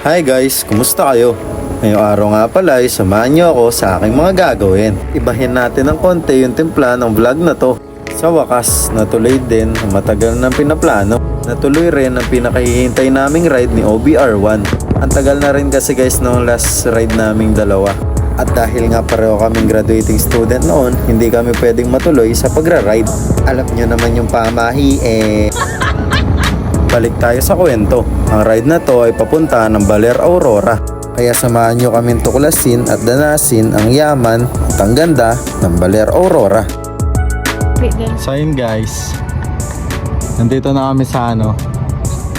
Hi guys, kumusta kayo? Ngayong araw nga pala ay samahan nyo ako sa aking mga gagawin. Ibahin natin ng konti yung timpla ng vlog na to. Sa wakas, natuloy din ang matagal ng pinaplano. Natuloy rin ang pinakahihintay naming ride ni OBR1. Ang tagal na rin kasi guys noong last ride naming dalawa. At dahil nga pareho kaming graduating student noon, hindi kami pwedeng matuloy sa pagra-ride. Alam nyo naman yung pamahi Balik tayo sa kwento. Ang ride na to ay papunta ng Baler Aurora. Kaya samahan nyo kaming tuklasin at danasin ang yaman at ang ganda ng Baler Aurora. So yun guys, nandito na kami sa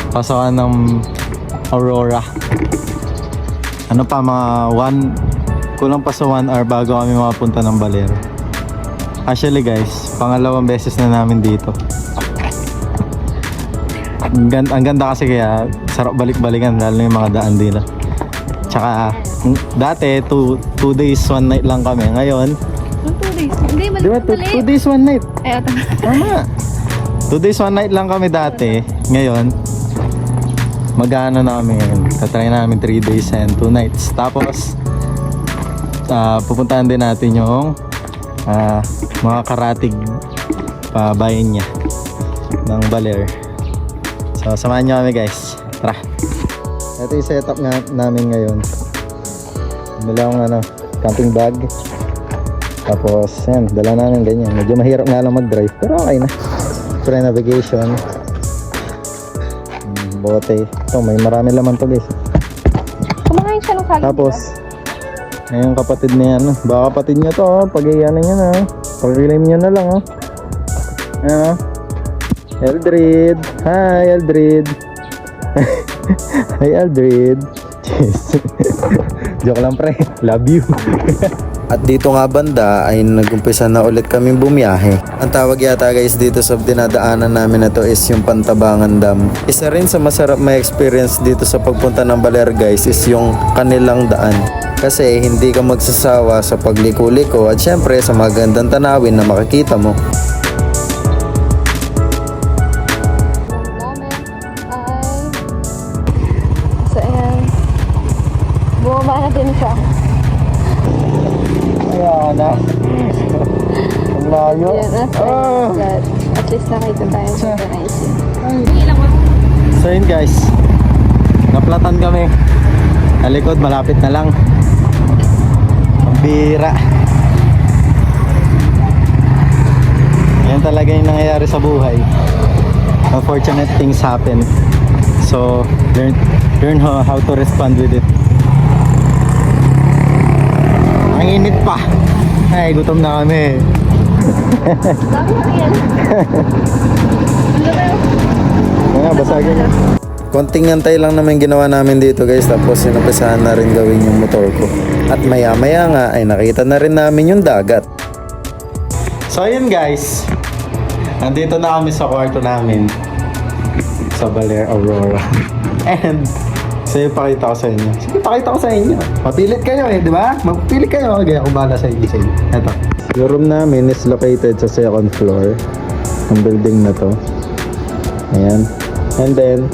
pasokan ng Aurora. Kulang pa sa 1 hour bago kami makapunta ng Baler. Actually guys, pangalawang beses na namin dito. Ang ganda kasi, kaya sarap balik-balikan lalo yung mga daan dito. Tsaka dati 2 days 1 night lang kami. Ngayon 2 days? Hindi, mali. diba, 2 days 1 night? Ay, Tama. 2 days 1 night lang kami dati. Ngayon mag-ano na kami ngayon, tatry namin 3 days and 2 nights. Tapos pupuntahan din natin yung mga karatig bayan niya ng Baler. So samahan nyo kami guys, tara. Ito yung setup namin ngayon. Bili akong camping bag. Tapos yan, dala namin ganyan. Medyo mahirap nga lang mag-drive, pero okay na. Pre navigation, bote. Ito may marami laman to guys. Kumakain siya ng kagad. Tapos ngayong kapatid niya baka kapatid niya to pag-iyanan niya na. Pag-claim niya na lang Eldred. Hi Eldred. Hi Eldred. Yes. Joke lang pre. Love you. At dito nga banda ay nag-umpisa na ulit kaming bumiyahe. Ang tawag yata guys dito sa dinadaanan namin na to is yung Pantabangan Dam. Isa rin sa masarap may experience dito sa pagpunta ng Baler guys is yung kanilang daan. Kasi hindi ka magsasawa sa pagliko-liko at syempre sa magandang tanawin na makikita mo. Bumaba na din siya. Ayan na. Ang layo. At least nakita tayo sa organizing. So yun guys, naplatan kami. Nalikod, malapit na lang. Pambira. Yan talaga yung nangyayari sa buhay. Unfortunate things happen. So learn how to respond with it. Ang init pa. Ay, gutom na kami. Kaya basagin. Konting antay lang naman ginawa namin dito guys. Tapos sinumpisahan na rin gawin yung motor ko. At maya maya nga ay nakita na rin namin yung dagat. So ayun guys, nandito na kami sa kwarto namin sa Baler Aurora. And sige, pakita ko sa inyo. Sige, pakita ko sa inyo. Mapilit kayo di ba? Magpilit kayo. Kaya ako bahala sa inyo. Ito. Yung room namin is located sa 2nd floor ng building na to. Ayan. And then,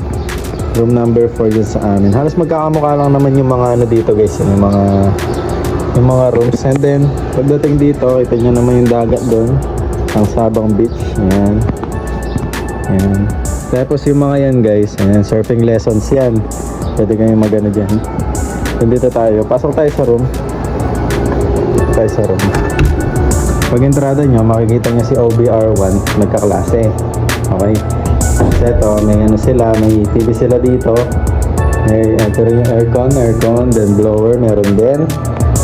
room number 4 dun sa amin. Halos magkakamukha lang naman yung mga dito guys. Yung mga rooms. And then, pagdating dito, kita nyo naman yung dagat doon. Ang Sabang Beach. Ayan. Ayan. Tapos yung mga yan guys. Ayan, surfing lessons yan. Pwede kayong magano dyan. Dito tayo. Pasok tayo sa room. Pag entrada nyo, makikita nyo si OBR1. Nagkaklase. Okay. So ito, may sila. May TV sila dito. Ito rin yung aircon. Then blower. Meron din.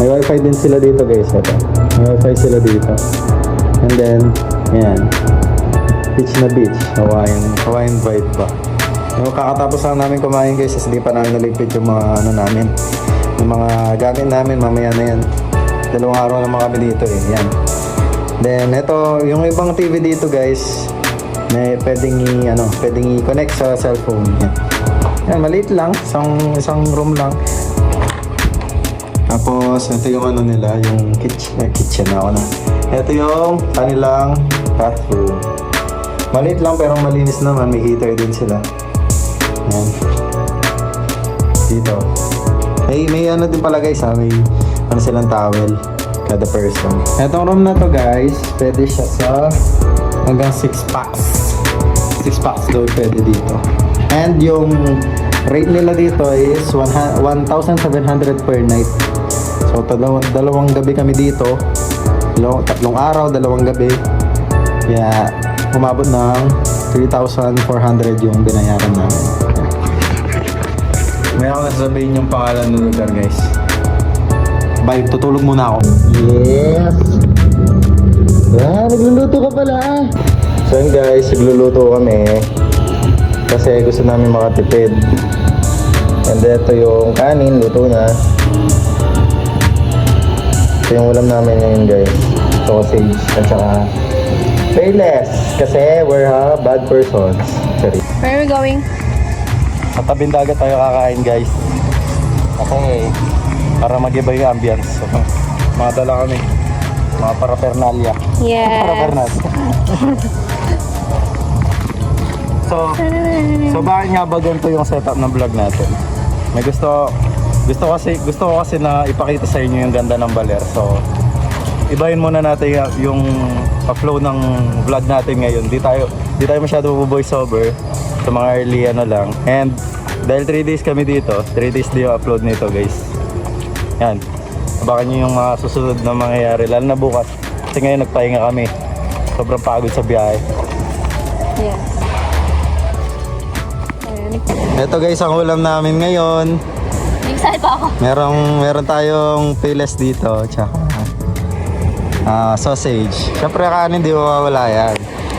May wifi din sila dito guys. Ito. May wifi sila dito. And then, yan. Beach na beach. Hawaiian vibe ba? Yung kakatapos lang namin kumain guys, kasi di pa namin naligpit yung mga namin, yung mga gamit namin, mamaya na yan. 2 araw naman kami dito yan. Then ito, yung ibang TV dito guys, may pwedeng i-connect sa cellphone. Yan, maliit lang, isang room lang. Tapos ito yung nila, yung kitchen na ako na. Ito yung kanilang bathroom. Maliit lang pero malinis naman, may heater din sila. Yan. Dito. May ano din pala guys ha, may ano silang towel kada person. Etong room na to guys, pwede siya sa hanggang 6 packs. 6 packs daw pwede dito. And yung rate nila dito is 1,700 per night. So dalawang gabi kami dito. Tatlong araw, dalawang gabi. Kaya umabot ng 3,400 yung binayaran namin. May ako nasasabihin yung pangalan ng lugar guys. Bye, tutulog muna ako. Yes! Nagluluto ka pala. So yun guys, nagluluto kami. Kasi gusto namin makatipid. And ito yung kanin, luto na. Ito yung ulam namin ngayon guys. Sausage at saka payless. Kasi we're bad persons. Sorry. Where are we going? Sa tabing dagat tayo kakain guys. Okay. Para mag-iba yung ambience. So, mga dala kami. Mga paraphernalia. Yes. Paraphernalia. So bakit nga ba ganito yung setup ng vlog natin? May gusto ko kasi na ipakita sa inyo yung ganda ng Baler. So ibahin muna natin yung upload ng vlog natin ngayon. Di tayo masyado voice over sa mga early ano lang. And dahil 3 days kami dito, 3 days din yung upload nito guys. Yan. Abangan nyo yung mga susunod na mangyayari. Lalo na bukas. Kasi ngayon nagpahinga kami. Sobrang pagod sa biyahe. Yes. Ayan. Ito guys ang ulam namin ngayon. Excited pa ako. Meron tayong piles dito. Tsaka sausage. Siyempre kanin di mawawala yan.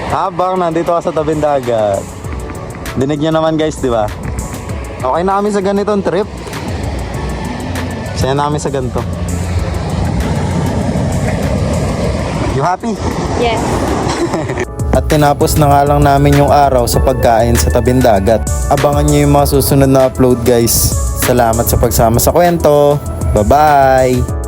Habang nandito ka sa tabing dagat. Dinig nyo naman guys, di ba? Okay na kami sa ganitong trip. Saya namin sa ganito. You happy? Yes. At tinapos na nga lang namin yung araw sa pagkain sa tabing dagat. Abangan nyo yung mga susunod na upload guys. Salamat sa pagsama sa kwento. Bye-bye!